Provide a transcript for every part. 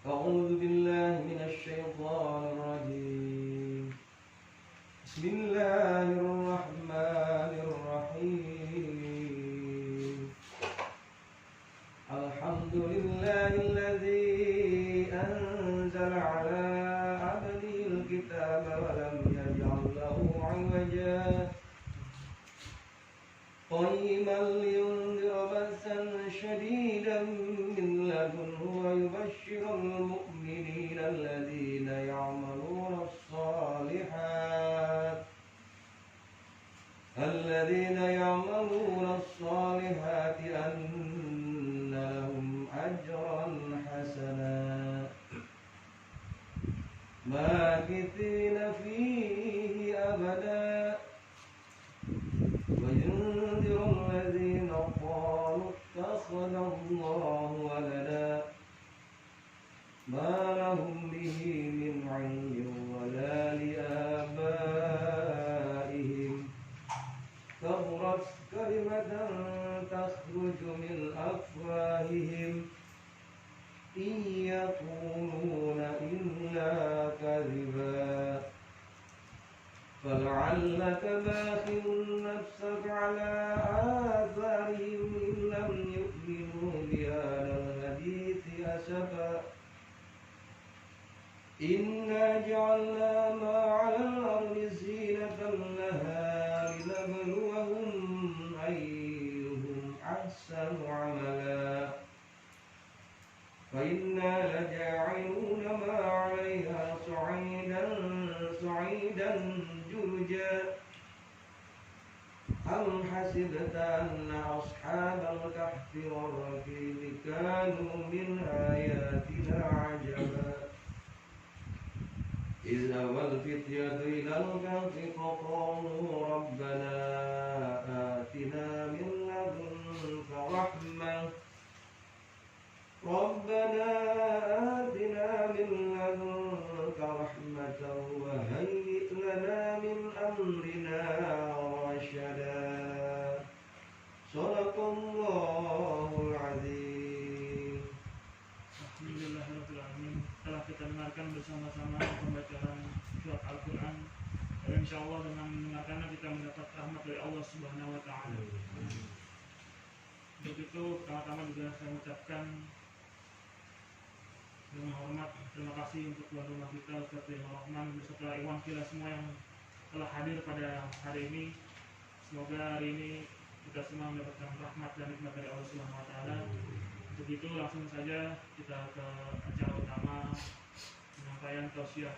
أعوذ بالله من الشيطان الرجيم. بسم الله الرحمن الرحيم. الحمد لله الذي أنزل على عبده الكتاب ولم يجعل له عوجا قيما لينذر بأسا شديدا من لدنه ويبشر المؤمنين الذين يعملون الصالحات أن لهم أجرا حسنا ماكثين فيه أبدا وينذر الذين قالوا اتخذ الله ولدا ما لهم به من علم ولا لآبائهم كبرت كلمة تخرج من أفواههم إن يقولون إلا كذبا فلعلك باخع نفسك على آثارهم إن لم يؤمنوا بهذا الحديث أسفا إنا جعلنا ما على الأرض زينة لها لنبلوهم أيهم أحسن عملا فإنا لجاعلون ما عليها صعيدا جرجا أم حسبت أن أصحاب الكهف والرقيم كانوا من آياتنا عجبا إذ أوى الفتية إلى الكهف فقالوا ربنا آتنا من لدنك رحمة وهيئ لنا من أمرنا رشدا صدق الله العظيم. Alhamdulillahirrahmanirrahim. Telah kita dengarkan bersama-sama pembacaan surat Al-Quran, dan insya Allah dengan mendengarkannya kita mendapat rahmat dari Allah Subhanahu Wa Taala. Untuk itu pertama-tama juga saya mengucapkan dengan hormat terima kasih untuk tuan rumah kita Ustaz Zainal Rahman beserta Iwan kita semua yang telah hadir pada hari ini. Semoga hari ini kita semua mendapatkan rahmat dan nikmat dari Allah Subhanahu Wa Taala. Untuk itu langsung saja kita ke acara utama, penyampaian tausiah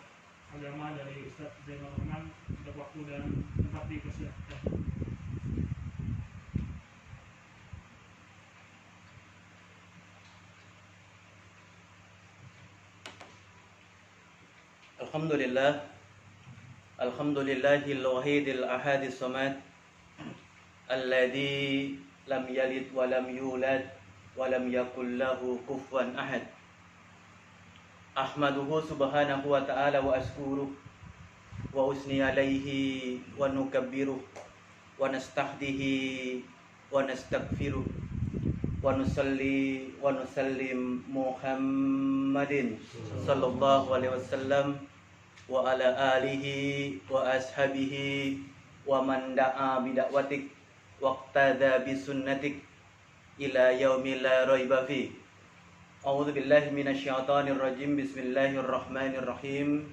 agama dari Ustaz Zainal Rahman. Untuk waktu dan tempat dipersilakan. Alhamdulillahil wahidil ahadis samad alladzi lam yalid wa lam yulad wa lam yakul lahu kufuwan ahad. Ahmaduhu subhanahu wa ta'ala wa ashkuruh wa usni alaihi wa nukabbiruh wa nastahdihi wa nastaghfiruh wa nusalli wa nusallim Muhammadin sallallahu alaihi wasallam wa ala alihi wa ashabihi wa man da'a bida'watik waqtada bisunnatik ila yaumil la raiba fi. A'udzu billahi minasyaitonir rajim. Bismillahirrahmanirrahim.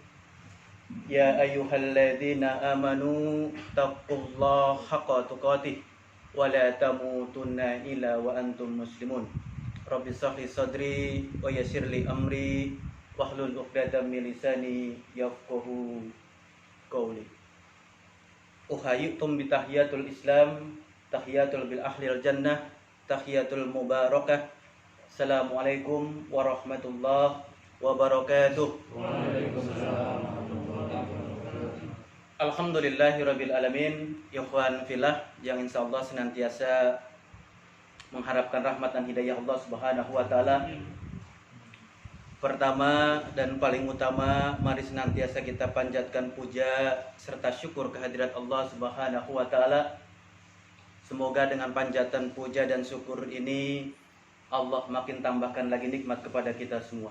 Ya ayyuhalladzina amanu taqullaha haqqa tuqatih wa la tamutunna illa wa antum muslimun. Rabbi shrah li sadri wa yassir li amri wahlul 'uqdatam min lisani yafqahu qawli. Uhayyukum bi tahiyatul Islam, tahiyatul bil ahlil jannah, tahiyatul mubarakah. Assalamualaikum warahmatullahi wabarakatuh. Waalaikumsalam. Alhamdulillahirabbil alamin. Ikhwan fillah yang insyaallah senantiasa mengharapkan rahmat dan hidayah Allah Subhanahu wa taala. Pertama dan paling utama, mari senantiasa kita panjatkan puja serta syukur kehadirat Allah Subhanahu wa taala. Semoga dengan panjatan puja dan syukur ini Allah makin tambahkan lagi nikmat kepada kita semua.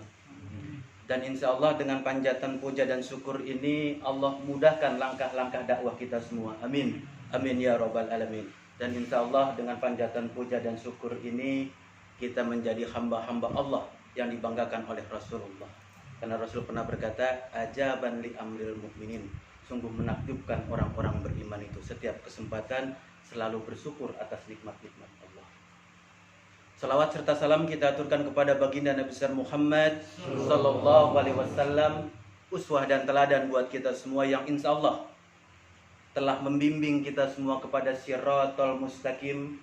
Dan insya Allah dengan panjatan puja dan syukur ini Allah mudahkan langkah-langkah dakwah kita semua. Amin. Amin ya robbal alamin. Dan insya Allah dengan panjatan puja dan syukur ini kita menjadi hamba-hamba Allah yang dibanggakan oleh Rasulullah. Karena Rasul pernah berkata, ajaban li amril mukminin. Sungguh menakjubkan orang-orang beriman itu setiap kesempatan selalu bersyukur atas nikmat-nikmat Allah. Salawat serta salam kita aturkan kepada baginda Nabi besar Muhammad sallallahu alaihi wasallam, uswah dan teladan buat kita semua yang insya Allah telah membimbing kita semua kepada siratal mustaqim.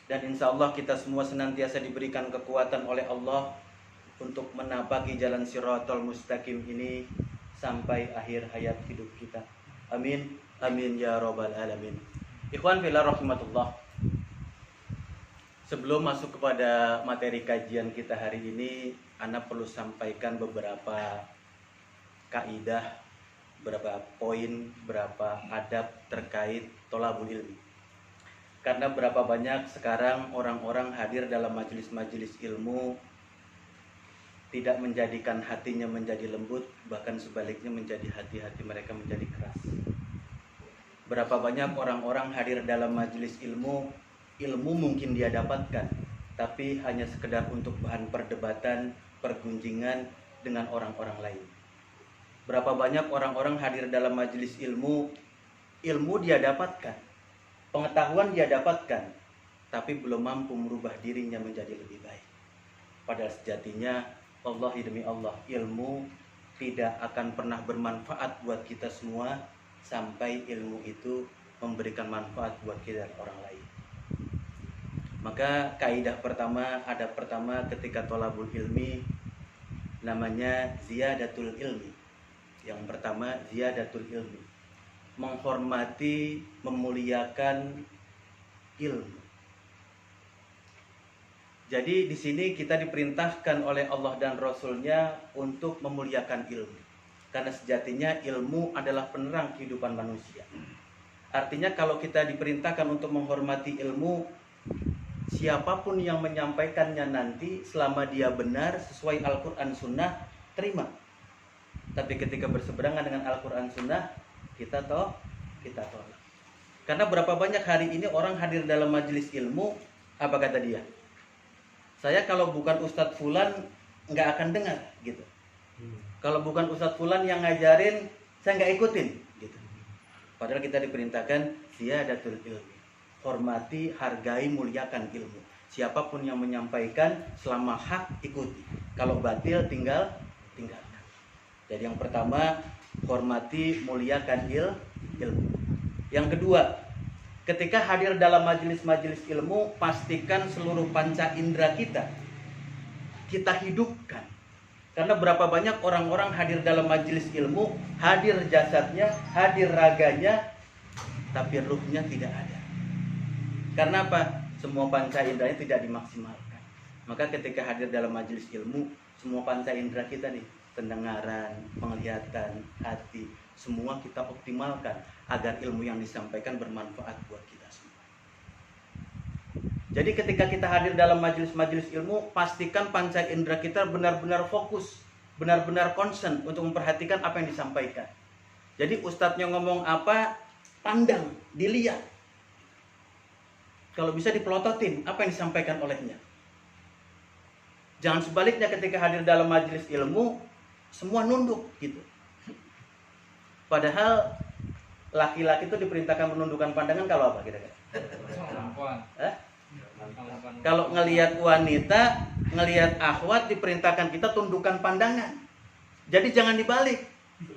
Dan insya Allah kita semua senantiasa diberikan kekuatan oleh Allah untuk menapaki jalan siratal mustaqim ini sampai akhir hayat hidup kita. Amin. Amin ya robbal alamin. Ikhwan fillah rahimatullah. Sebelum masuk kepada materi kajian kita hari ini, Ana perlu sampaikan beberapa kaidah, beberapa poin, beberapa adab terkait tolabul ilmi. Karena berapa banyak sekarang orang-orang hadir dalam majelis-majelis ilmu tidak menjadikan hatinya menjadi lembut, bahkan sebaliknya menjadi hati-hati mereka menjadi keras. Berapa banyak orang-orang hadir dalam majelis ilmu, ilmu mungkin dia dapatkan, tapi hanya sekedar untuk bahan perdebatan, pergunjingan dengan orang-orang lain. Berapa banyak orang-orang hadir dalam majelis ilmu, ilmu dia dapatkan, pengetahuan dia dapatkan, tapi belum mampu merubah dirinya menjadi lebih baik. Padahal sejatinya, Allah demi Allah, ilmu tidak akan pernah bermanfaat buat kita semua sampai ilmu itu memberikan manfaat buat kita dan orang lain. Maka kaidah pertama, adab pertama ketika tolabul ilmi namanya ziyadatul ilmi. Yang pertama ziyadatul ilmi, menghormati, memuliakan ilmu. Jadi di sini kita diperintahkan oleh Allah dan Rasul-Nya untuk memuliakan ilmu. Karena sejatinya ilmu adalah penerang kehidupan manusia. Artinya kalau kita diperintahkan untuk menghormati ilmu, siapapun yang menyampaikannya nanti selama dia benar sesuai Al-Quran Sunnah, terima. Tapi ketika berseberangan dengan Al-Quran Sunnah, kita tolak. Karena berapa banyak hari ini orang hadir dalam majelis ilmu, apa kata dia? Saya kalau bukan Ustadz Fulan nggak akan dengar gitu. Kalau bukan Ustadz Fulan yang ngajarin, saya nggak ikutin gitu. Padahal kita diperintahkan ziyadatul ilmi, hormati, hargai, muliakan ilmu. Siapapun yang menyampaikan selama hak ikuti, kalau batil tinggalkan. Jadi yang pertama, hormati, muliakan ilmu. Yang kedua, ketika hadir dalam majelis-majelis ilmu, pastikan seluruh panca indera kita hidupkan. Karena berapa banyak orang-orang hadir dalam majelis ilmu, hadir jasadnya, hadir raganya, tapi ruhnya tidak ada. Karena apa? Semua panca inderanya tidak dimaksimalkan. Maka ketika hadir dalam majelis ilmu, semua panca indera kita nih, pendengaran, penglihatan, hati, semua kita optimalkan agar ilmu yang disampaikan bermanfaat buat kita semua. Jadi ketika kita hadir dalam majelis-majelis ilmu, pastikan panca indera kita benar-benar fokus, benar-benar concern untuk memperhatikan apa yang disampaikan. Jadi ustadznya ngomong apa, pandang, dilihat. Kalau bisa dipelototin apa yang disampaikan olehnya. Jangan sebaliknya ketika hadir dalam majelis ilmu, semua nunduk gitu. Padahal laki-laki itu diperintahkan menundukkan pandangan kalau apa kira-kira? Kalau ngelihat wanita, ngelihat akhwat, diperintahkan kita tundukkan pandangan. Jadi jangan dibalik.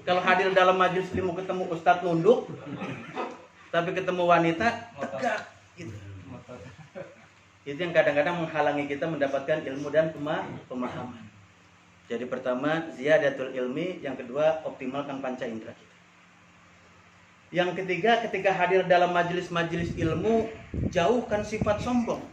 Kalau hadir dalam majelis ilmu ketemu ustadz nunduk, tapi ketemu wanita tegak gitu. Itu yang kadang-kadang menghalangi kita mendapatkan ilmu dan pemahaman. Jadi pertama ziyadatul ilmi, yang kedua optimalkan panca indera kita. Yang ketiga, ketika hadir dalam majelis-majelis ilmu, jauhkan sifat sombong.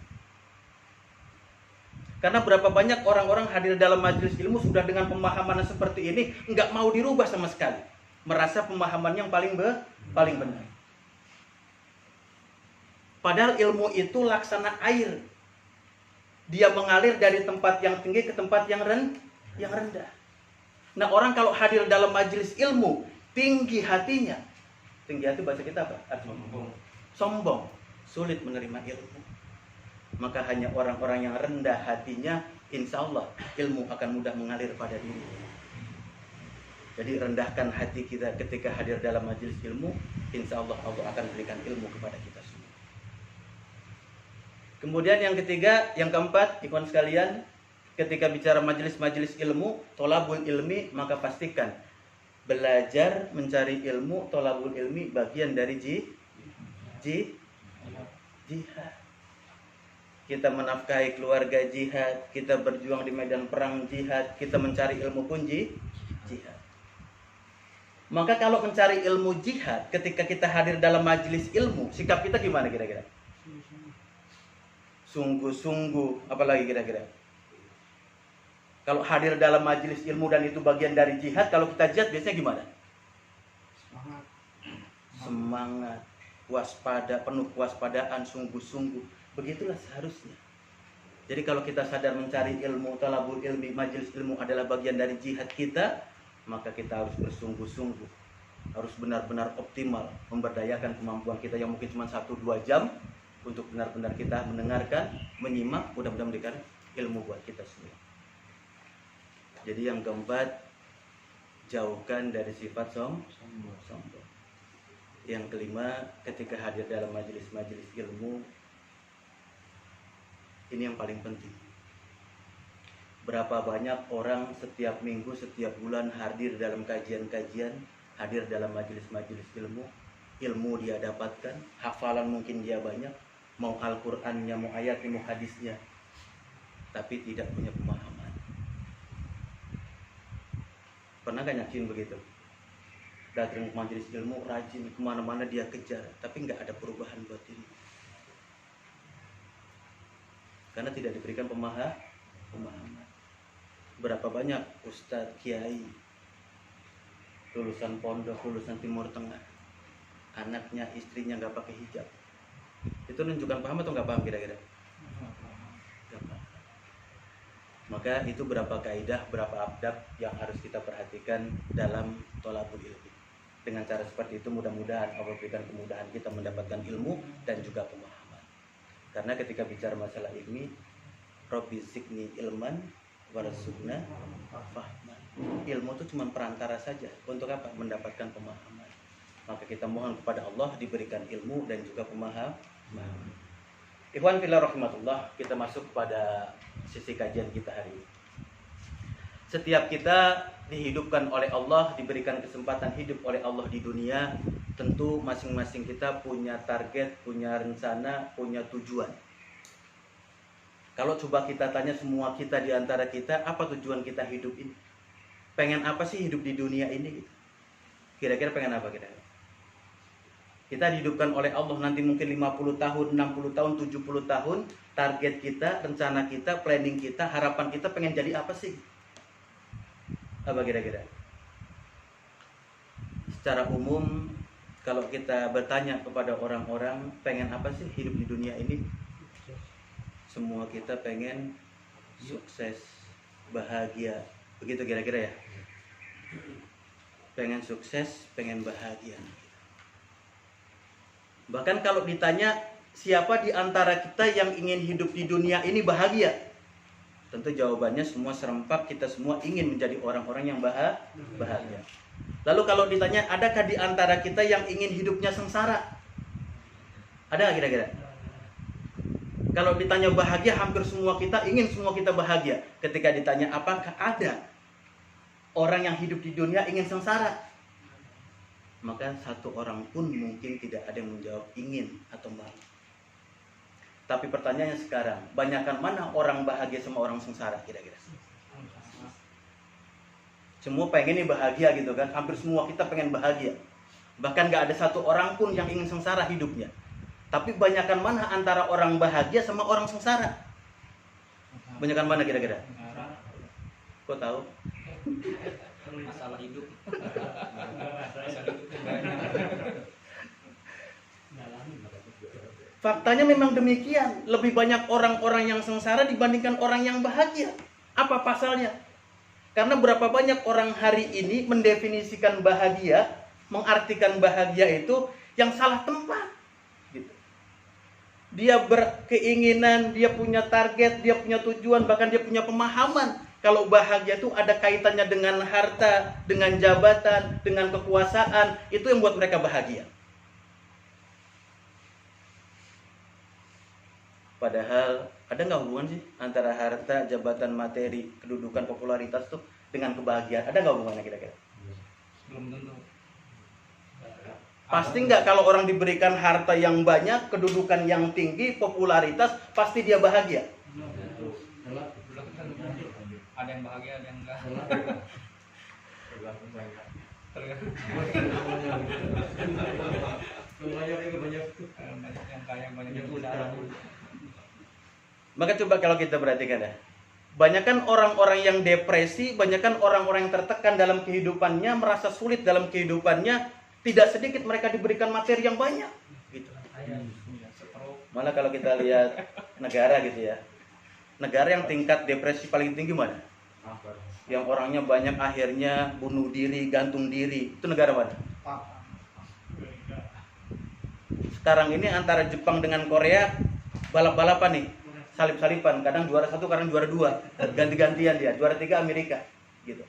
Karena berapa banyak orang-orang hadir dalam majelis ilmu sudah dengan pemahaman seperti ini, nggak mau dirubah sama sekali. Merasa pemahaman yang paling benar. Padahal ilmu itu laksana air. Dia mengalir dari tempat yang tinggi ke tempat yang rendah. Nah, orang kalau hadir dalam majelis ilmu, tinggi hatinya. Tinggi hati bahasa kita apa? Sombong. Sulit menerima ilmu. Maka hanya orang-orang yang rendah hatinya, insya Allah ilmu akan mudah mengalir pada diri. Jadi rendahkan hati kita ketika hadir dalam majelis ilmu, insya Allah Allah akan berikan ilmu kepada kita semua. Kemudian yang ketiga, yang keempat, ikhwan sekalian, ketika bicara majelis-majelis ilmu, tolabul ilmi, maka pastikan belajar mencari ilmu, tolabul ilmi bagian dari jihad. Kita menafkahi keluarga jihad, kita berjuang di medan perang jihad, kita mencari ilmu pun jihad. Maka kalau mencari ilmu jihad, ketika kita hadir dalam majelis ilmu, sikap kita gimana kira-kira? Sungguh-sungguh, apalagi kira-kira? Kalau hadir dalam majelis ilmu dan itu bagian dari jihad, kalau kita jihad biasanya gimana? Semangat, waspada, penuh kewaspadaan, sungguh-sungguh. Begitulah seharusnya. Jadi kalau kita sadar mencari ilmu, talabul ilmi, majelis ilmu adalah bagian dari jihad kita, maka kita harus bersungguh-sungguh, harus benar-benar optimal memberdayakan kemampuan kita yang mungkin cuma 1-2 jam untuk benar-benar kita mendengarkan, menyimak, mudah-mudahan memberikan ilmu buat kita semua. Jadi yang keempat, jauhkan dari sifat sombong. Yang kelima, ketika hadir dalam majelis-majelis ilmu, ini yang paling penting. Berapa banyak orang setiap minggu, setiap bulan hadir dalam kajian-kajian, hadir dalam majelis-majelis ilmu, ilmu dia dapatkan, hafalan mungkin dia banyak, mau Al-Qur'annya, mau ayatnya, mau hadisnya, tapi tidak punya pemahaman. Pernah gak nyaksiin begitu? Datang ke majelis ilmu, rajin, kemana-mana dia kejar, tapi nggak ada perubahan buat diri. Karena tidak diberikan pemahaman. Berapa banyak ustadz, kiai, lulusan pondok, lulusan Timur Tengah, anaknya, istrinya nggak pakai hijab. Itu menunjukkan paham atau nggak paham kira-kira? Nggak paham. Maka itu berapa kaidah, berapa adab yang harus kita perhatikan dalam thalabul ilmi. Dengan cara seperti itu mudah-mudahan Allah berikan kemudahan kita mendapatkan ilmu dan juga pemahaman. Karena ketika bicara masalah ilmi, Rabbi zidni ilman warzuqna fahman. Ilmu itu cuma perantara saja. Untuk apa? Mendapatkan pemahaman. Maka kita mohon kepada Allah diberikan ilmu dan juga pemahaman. Ikhwan fillah rahmatullah, kita masuk pada sisi kajian kita hari ini. Setiap kita dihidupkan oleh Allah, diberikan kesempatan hidup oleh Allah di dunia, tentu masing-masing kita punya target, punya rencana, punya tujuan. Kalau coba kita tanya semua kita di antara kita, apa tujuan kita hidup ini? Pengen apa sih hidup di dunia ini? Kira-kira pengen apa kita? Kita dihidupkan oleh Allah nanti mungkin 50 tahun, 60 tahun, 70 tahun. Target kita, rencana kita, planning kita, harapan kita pengen jadi apa sih? Apa kira-kira? Secara umum, kalau kita bertanya kepada orang-orang pengen apa sih hidup di dunia ini? Semua kita pengen sukses, bahagia. Begitu kira-kira ya? Pengen sukses, pengen bahagia. Bahkan kalau ditanya siapa di antara kita yang ingin hidup di dunia ini bahagia? Tentu jawabannya semua serempak, kita semua ingin menjadi orang-orang yang bahagia. Lalu kalau ditanya adakah di antara kita yang ingin hidupnya sengsara? Ada kira-kira? Kalau ditanya bahagia, hampir semua kita ingin semua kita bahagia. Ketika ditanya apakah ada orang yang hidup di dunia ingin sengsara? Maka satu orang pun mungkin tidak ada yang menjawab ingin atau mau. Tapi pertanyaannya sekarang, banyakkan mana orang bahagia sama orang sengsara kira-kira? Semua pengen nih bahagia gitu kan, hampir semua kita pengen bahagia. Bahkan gak ada satu orang pun yang ingin sengsara hidupnya. Tapi banyakkan mana antara orang bahagia sama orang sengsara? Banyakkan mana kira-kira? Kok tahu? Masalah hidup. Faktanya memang demikian. Lebih banyak orang-orang yang sengsara dibandingkan orang yang bahagia. Apa pasalnya? Karena berapa banyak orang hari ini mendefinisikan bahagia, mengartikan bahagia itu yang salah tempat. Gitu. Dia berkeinginan, dia punya target, dia punya tujuan, bahkan dia punya pemahaman. Kalau bahagia itu ada kaitannya dengan harta, dengan jabatan, dengan kekuasaan, itu yang buat mereka bahagia. Padahal ada nggak hubungan sih antara harta, jabatan, materi, kedudukan, popularitas tuh dengan kebahagiaan? Ada nggak hubungannya kira-kira? Belum tentu. Pasti nggak kalau orang diberikan harta yang banyak, kedudukan yang tinggi, popularitas, pasti dia bahagia. Ada yang bahagia, ada yang enggak. Banyak yang kaya, banyak yang usaha. Maka coba kalau kita perhatikan ya, banyakkan orang-orang yang depresi, banyakkan orang-orang yang tertekan dalam kehidupannya, merasa sulit dalam kehidupannya, tidak sedikit mereka diberikan materi yang banyak. Gitu. Malah kalau kita lihat negara gitu ya, negara yang tingkat depresi paling tinggi mana? Yang orangnya banyak akhirnya bunuh diri, gantung diri, itu negara mana? Sekarang ini antara Jepang dengan Korea balap-balapan nih. Salip-salipan, kadang juara 1, kadang juara 2, ganti-gantian dia, juara 3 Amerika, gitu.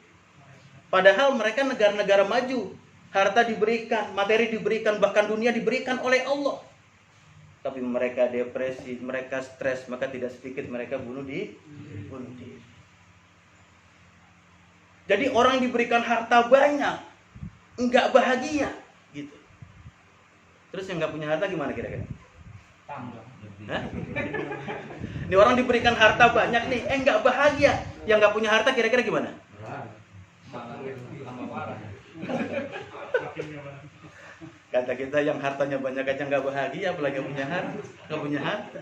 Padahal mereka negara-negara maju, harta diberikan, materi diberikan, bahkan dunia diberikan oleh Allah. Tapi mereka depresi, mereka stres, maka tidak sedikit mereka bunuh diri. Jadi orang yang diberikan harta banyak, enggak bahagia, gitu. Terus yang enggak punya harta gimana kira-kira? Hah? Ini orang diberikan harta banyak nih, enggak bahagia. Yang enggak punya harta kira-kira gimana? Kata kita yang hartanya banyak aja enggak bahagia, apalagi punya harta, enggak punya harta.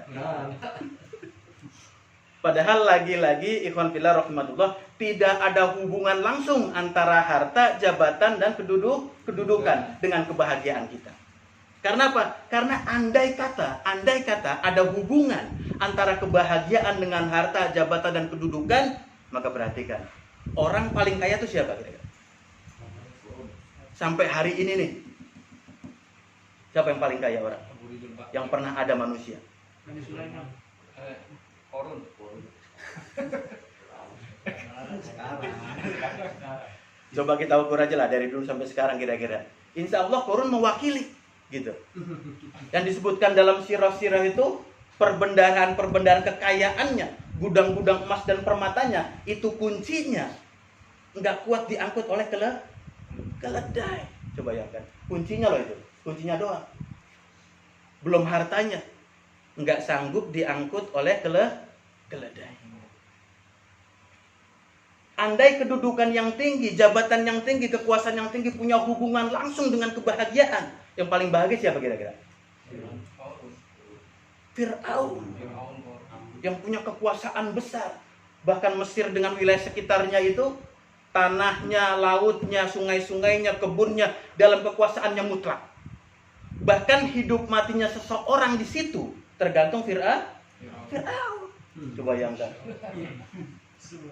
Padahal lagi-lagi ikhwan fillah rahimakumullah, tidak ada hubungan langsung antara harta, jabatan dan kedudukan dengan kebahagiaan kita. Karena apa? Karena andai kata ada hubungan antara kebahagiaan dengan harta, jabatan dan kedudukan, maka perhatikan, orang paling kaya itu siapa kira-kira? Sampai hari ini nih, siapa yang paling kaya orang? Yang pernah ada manusia? Korun. Coba kita ukur aja lah dari dulu sampai sekarang kira-kira. Insya Allah Korun mewakili. Gitu. Yang disebutkan dalam sirah-sirah itu perbendaharaan kekayaannya, gudang-gudang emas dan permatanya, itu kuncinya nggak kuat diangkut oleh keledai. Coba bayangkan, kuncinya loh itu, kuncinya doang, belum hartanya, nggak sanggup diangkut oleh keledai. Andai kedudukan yang tinggi, jabatan yang tinggi, kekuasaan yang tinggi punya hubungan langsung dengan kebahagiaan, yang paling bahagia siapa kira-kira? Fir'aun. Yang punya kekuasaan besar. Bahkan Mesir dengan wilayah sekitarnya itu, tanahnya, lautnya, sungai-sungainya, kebunnya, dalam kekuasaannya mutlak. Bahkan hidup matinya seseorang di situ tergantung Fir'aun. Coba bayangkan.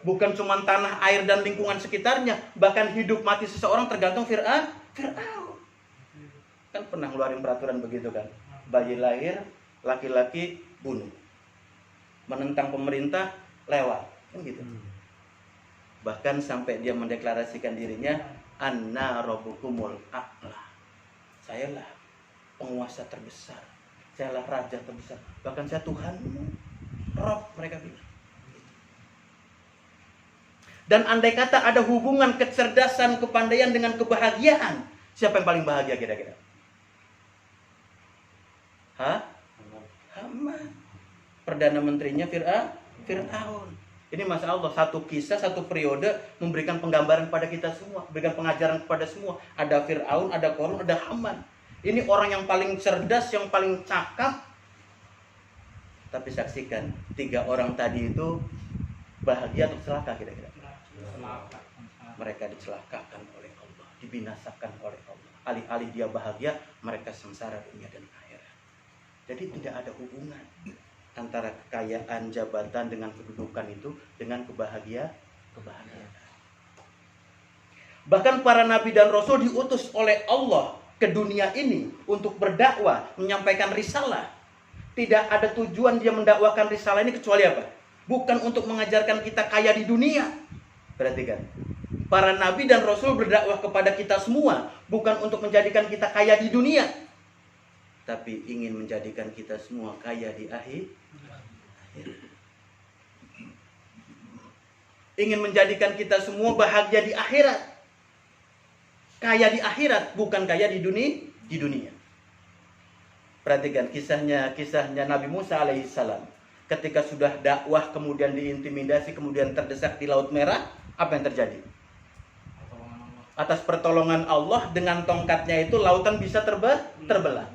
Bukan cuma tanah, air, dan lingkungan sekitarnya, bahkan hidup mati seseorang tergantung Fir'aun. Kan pernah ngeluarin peraturan begitu kan? Bayi lahir, laki-laki bunuh. Menentang pemerintah, lewat. Kan gitu. Bahkan sampai dia mendeklarasikan dirinya, Anna rabbukumul a'la. Sayalah penguasa terbesar. Sayalah raja terbesar. Bahkan saya Tuhanmu. Rob, mereka bilang. Dan andai kata ada hubungan kecerdasan, kepandaian dengan kebahagiaan, siapa yang paling bahagia kira-kira? Haman. Perdana menterinya Fir'aun. Ini Masya Allah, satu kisah, satu periode memberikan penggambaran pada kita semua, memberikan pengajaran kepada semua. Ada Fir'aun, ada Qarun, ada Haman. Ini orang yang paling cerdas, yang paling cakap. Tapi saksikan, 3 orang tadi itu bahagia atau celaka kira-kira? Mereka dicelakakan oleh Allah, dibinasakan oleh Allah. Alih-alih dia bahagia, mereka sengsara dunia dan akhirat. Jadi tidak ada hubungan antara kekayaan, jabatan dengan kedudukan itu dengan kebahagiaan. Bahkan para nabi dan rasul diutus oleh Allah ke dunia ini untuk berdakwah, menyampaikan risalah. Tidak ada tujuan dia mendakwakan risalah ini kecuali apa? Bukan untuk mengajarkan kita kaya di dunia. Perhatikan. Para nabi dan rasul berdakwah kepada kita semua bukan untuk menjadikan kita kaya di dunia, tapi ingin menjadikan kita semua kaya di akhir. Ingin menjadikan kita semua bahagia di akhirat. Kaya di akhirat, bukan kaya di dunia. Perhatikan kisahnya Nabi Musa alaihissalam. Ketika sudah dakwah, kemudian diintimidasi, kemudian terdesak di Laut Merah, apa yang terjadi? Atas pertolongan Allah, dengan tongkatnya itu lautan bisa terbelah.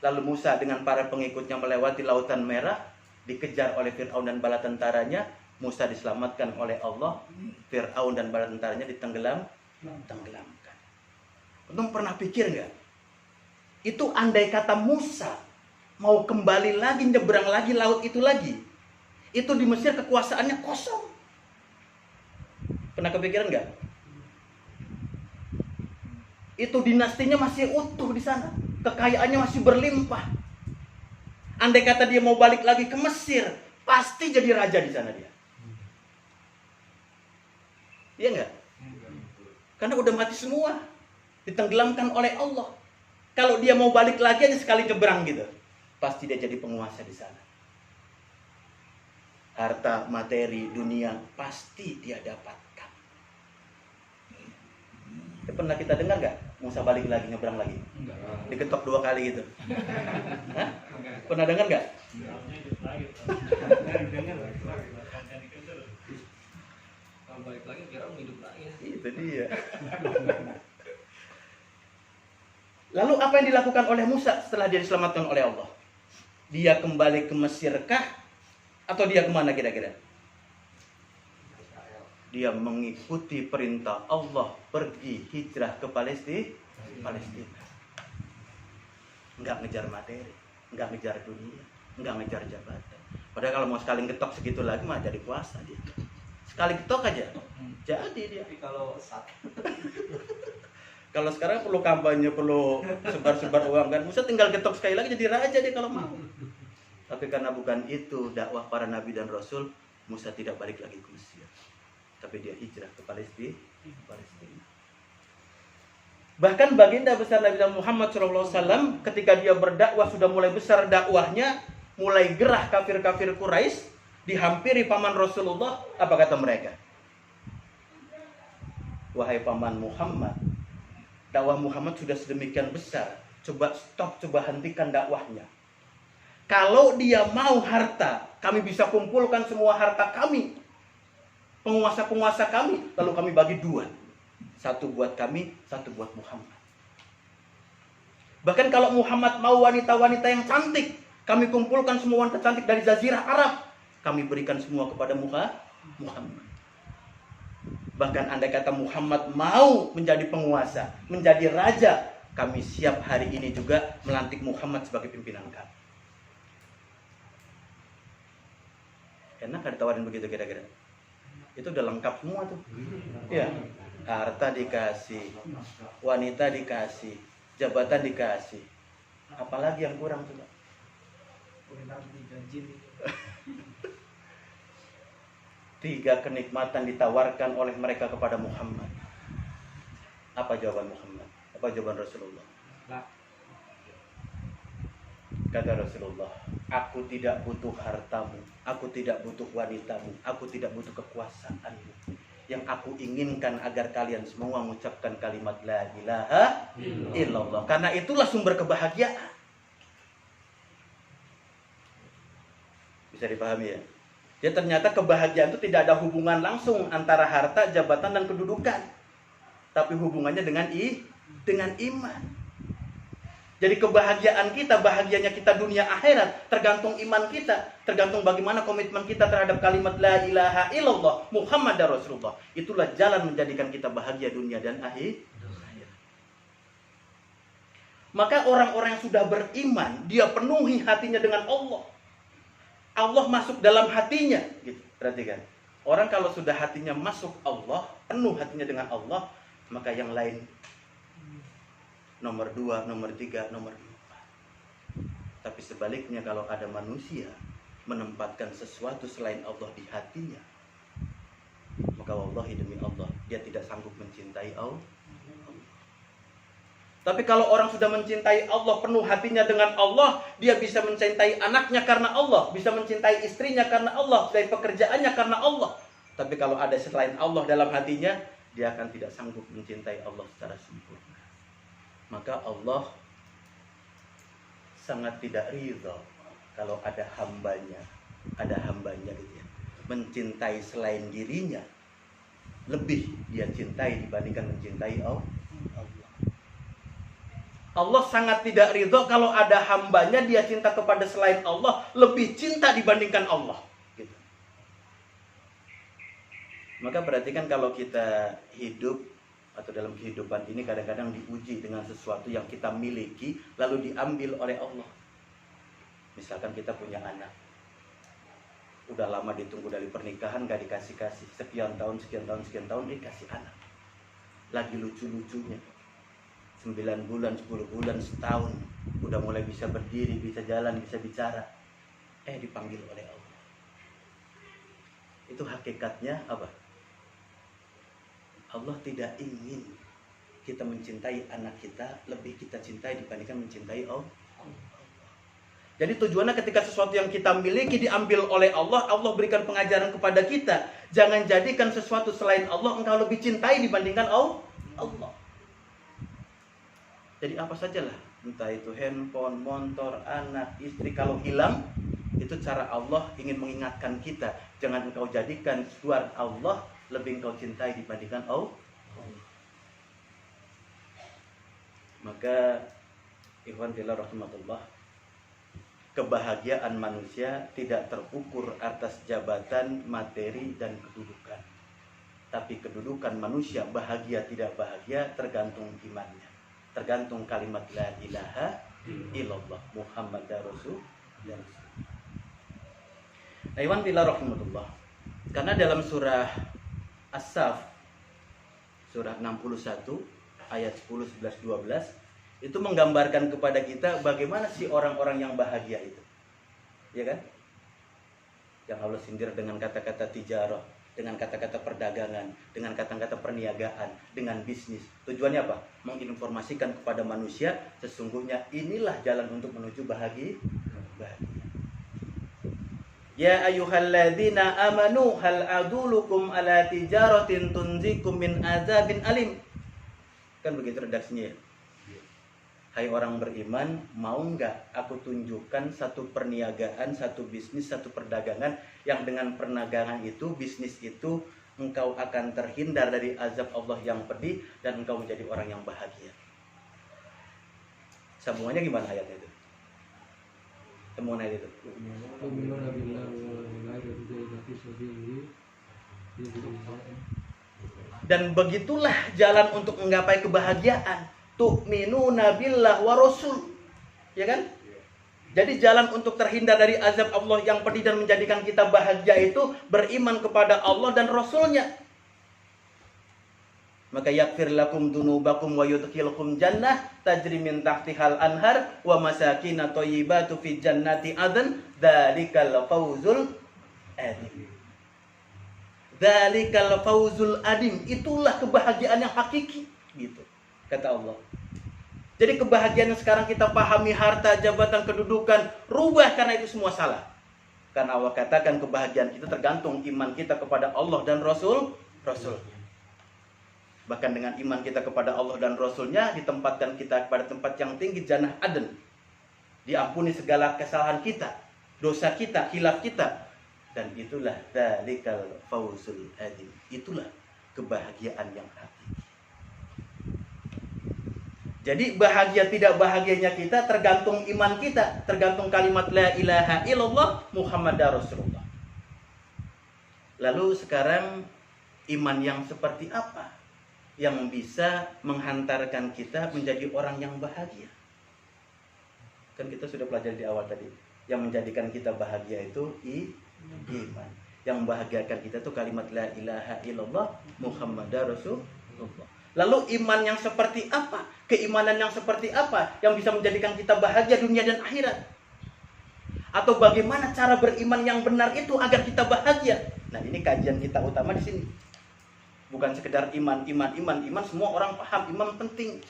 Lalu Musa dengan para pengikutnya melewati Lautan Merah, dikejar oleh Fir'aun dan bala tentaranya. Musa diselamatkan oleh Allah, Fir'aun dan bala tentaranya tenggelamkan. Untung pernah pikir nggak? Itu andai kata Musa mau kembali lagi, nyebrang lagi laut itu lagi, itu di Mesir kekuasaannya kosong. Pernah kepikiran nggak? Itu dinastinya masih utuh di sana, kekayaannya masih berlimpah. Andai kata dia mau balik lagi ke Mesir, pasti jadi raja di sana dia. Iya nggak? Karena udah mati semua, ditenggelamkan oleh Allah. Kalau dia mau balik lagi aja sekali nyebrang gitu, pasti dia jadi penguasa di sana. Harta, materi, dunia pasti dia dapatkan. Pernah kita dengar nggak? Musa balik lagi, nyebrang lagi, diketok 2 kali gitu. Hah? Pernah dengar nggak? balik lagi kira hidup lagi. Itu dia. Lalu apa yang dilakukan oleh Musa setelah dia diselamatkan oleh Allah? Dia kembali ke Mesir kah? Atau dia kemana kira-kira? Dia mengikuti perintah Allah, pergi hijrah ke Palestina. Enggak ngejar materi, enggak ngejar dunia, enggak ngejar jabatan. Padahal kalau mau sekali ngetok segitu lagi mah jadi kuasa dia. Sekali ketok aja, jadi dia. Tapi kalau Kalau sekarang perlu kampanye, perlu sebar-sebar uang kan. Musa tinggal ketok sekali lagi jadi raja dia kalau mau. Tapi karena bukan itu dakwah para nabi dan rasul, Musa tidak balik lagi ke Mesir. Tapi dia hijrah ke Palestina. Bahkan baginda besar Nabi Muhammad SAW ketika dia berdakwah sudah mulai besar dakwahnya, mulai gerah kafir-kafir Quraisy, dihampiri paman Rasulullah, apa kata mereka? Wahai paman Muhammad, dakwah Muhammad sudah sedemikian besar, coba stop, coba hentikan dakwahnya. Kalau dia mau harta, kami bisa kumpulkan semua harta kami, penguasa-penguasa kami, lalu kami bagi 2. 1 buat kami, 1 buat Muhammad. Bahkan kalau Muhammad mau wanita-wanita yang cantik, kami kumpulkan semua wanita cantik dari Jazirah Arab, kami berikan semua kepada Muhammad. Bahkan andai kata Muhammad mau menjadi penguasa, menjadi raja, kami siap hari ini juga melantik Muhammad sebagai pimpinan kami. Enak kan ditawarin begitu kira-kira? Itu udah lengkap semua tuh. Ya, harta dikasih, wanita dikasih, jabatan dikasih. Apalagi yang kurang coba? 3 kenikmatan ditawarkan oleh mereka kepada Muhammad. Apa jawaban Muhammad? Apa jawaban Rasulullah? Kata Rasulullah, aku tidak butuh hartamu, aku tidak butuh wanitamu, aku tidak butuh kekuasaanmu. Yang aku inginkan agar kalian semua mengucapkan kalimat la ilaha illallah. Karena itulah sumber kebahagiaan. Bisa dipahami ya? Ya ternyata kebahagiaan itu tidak ada hubungan langsung antara harta, jabatan, dan kedudukan. Tapi hubungannya dengan iman. Jadi kebahagiaan kita, bahagianya kita dunia akhirat, tergantung iman kita, tergantung bagaimana komitmen kita terhadap kalimat la ilaha illallah Muhammad Rasulullah. Itulah jalan menjadikan kita bahagia dunia dan akhirat. Maka orang-orang yang sudah beriman, dia penuhi hatinya dengan Allah. Allah masuk dalam hatinya, gitu. Perhatikan. Orang kalau sudah hatinya masuk Allah, penuh hatinya dengan Allah, maka yang lain nomor 2, nomor 3, nomor 4. Tapi sebaliknya kalau ada manusia menempatkan sesuatu selain Allah di hatinya, maka wallahi demi Allah, dia tidak sanggup mencintai Allah. Tapi kalau orang sudah mencintai Allah, penuh hatinya dengan Allah, dia bisa mencintai anaknya karena Allah, bisa mencintai istrinya karena Allah, dari pekerjaannya karena Allah. Tapi kalau ada selain Allah dalam hatinya, dia akan tidak sanggup mencintai Allah secara sempurna. Maka Allah sangat tidak ridha kalau ada hambanya gitu ya, mencintai selain dirinya, lebih dia cintai dibandingkan mencintai Allah. Allah sangat tidak ridho kalau ada hambanya dia cinta kepada selain Allah, lebih cinta dibandingkan Allah. Gitu. Maka perhatikan kalau kita hidup atau dalam kehidupan ini kadang-kadang diuji dengan sesuatu yang kita miliki lalu diambil oleh Allah. Misalkan kita punya anak, udah lama ditunggu dari pernikahan gak dikasih-kasih, sekian tahun dikasih anak, lagi lucu-lucunya 9 bulan, 10 bulan, setahun, udah mulai bisa berdiri, bisa jalan, bisa bicara, dipanggil oleh Allah. Itu hakikatnya apa? Allah tidak ingin kita mencintai anak kita lebih kita cintai dibandingkan mencintai Allah. Jadi tujuannya ketika sesuatu yang kita miliki diambil oleh Allah, Allah berikan pengajaran kepada kita, jangan jadikan sesuatu selain Allah engkau lebih cintai dibandingkan Allah. Jadi apa sajalah, entah itu handphone, motor, anak, istri, kalau hilang, itu cara Allah ingin mengingatkan kita, jangan engkau jadikan selain Allah lebih engkau cintai dibandingkan Allah. Maka ikhwan fillah rahmatullah, kebahagiaan manusia tidak terukur atas jabatan, materi, dan kedudukan. Tapi kedudukan manusia bahagia tidak bahagia tergantung imannya, tergantung kalimat la ilaha illallah Muhammadar Rasulullah. Nah, ikhwan fillah rahmatullah, karena dalam surah As-Saff surah 61 ayat 10, 11, 12 itu menggambarkan kepada kita bagaimana sih orang-orang yang bahagia itu, ya kan? Yang Allah sindir dengan kata-kata tijarah, dengan kata-kata perdagangan, dengan kata-kata perniagaan, dengan bisnis. Tujuannya apa? Menginformasikan kepada manusia sesungguhnya inilah jalan untuk menuju bahagia. Ya ayyuhalladzina amanu hal adulukum ala tijaratin tunzikum min azabin alim. Kan begitu redaksinya ya. Hai orang beriman, mau nggak aku tunjukkan satu perniagaan, satu bisnis, satu perdagangan yang dengan perdagangan itu, bisnis itu, engkau akan terhindar dari azab Allah yang pedih dan engkau menjadi orang yang bahagia. Sambungannya gimana ayatnya itu? Temuan ayat itu. Dan begitulah jalan untuk menggapai kebahagiaan. Tu'minuna billah wa rasul, ya kan? Jadi jalan untuk terhindar dari azab Allah yang pedih dan menjadikan kita bahagia itu beriman kepada Allah dan Rasulnya. Maka yakfir lakum dunubakum wa yudkhilkum jannah tajri min tahtihal anhar wa masakin thayyibatu fi jannati adn dzalikal fawzul adim. Dzalikal fawzul adim, itulah kebahagiaan yang hakiki, gitu kata Allah. Jadi kebahagiaan yang sekarang kita pahami, harta, jabatan, kedudukan, rubah karena itu semua salah. Karena Allah katakan kebahagiaan kita tergantung iman kita kepada Allah dan Rasulnya. Bahkan dengan iman kita kepada Allah dan Rasulnya, ditempatkan kita kepada tempat yang tinggi, Jannah Aden. Diampuni segala kesalahan kita, dosa kita, khilaf kita. Dan itulah dzalikal fawzul adim. Itulah kebahagiaan yang hakiki. Jadi bahagia tidak bahagianya kita tergantung iman kita, tergantung kalimat la ilaha illallah Muhammadar Rasulullah. Lalu sekarang iman yang seperti apa yang bisa menghantarkan kita menjadi orang yang bahagia? Kan kita sudah pelajari di awal tadi, yang menjadikan kita bahagia itu iman. Yang membahagiakan kita itu kalimat la ilaha illallah Muhammadar Rasulullah. Lalu iman yang seperti apa? Keimanan yang seperti apa yang bisa menjadikan kita bahagia dunia dan akhirat? Atau bagaimana cara beriman yang benar itu agar kita bahagia? Nah, ini kajian kita utama di sini. Bukan sekedar iman. Iman semua orang paham, iman penting.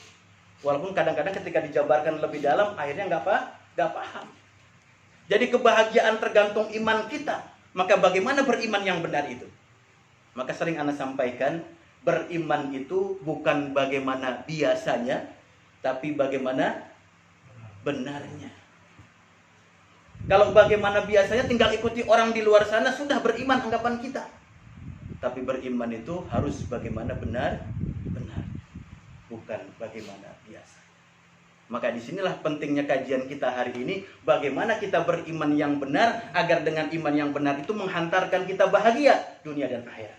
Walaupun kadang-kadang ketika dijabarkan lebih dalam, akhirnya nggak paham. Jadi kebahagiaan tergantung iman kita. Maka bagaimana beriman yang benar itu? Maka sering Ana sampaikan, beriman itu bukan bagaimana biasanya, tapi bagaimana benarnya. Kalau bagaimana biasanya tinggal ikuti orang di luar sana, sudah beriman anggapan kita. Tapi beriman itu harus bagaimana benar, bukan bagaimana biasa. Maka disinilah pentingnya kajian kita hari ini, bagaimana kita beriman yang benar, agar dengan iman yang benar itu menghantarkan kita bahagia dunia dan akhirat.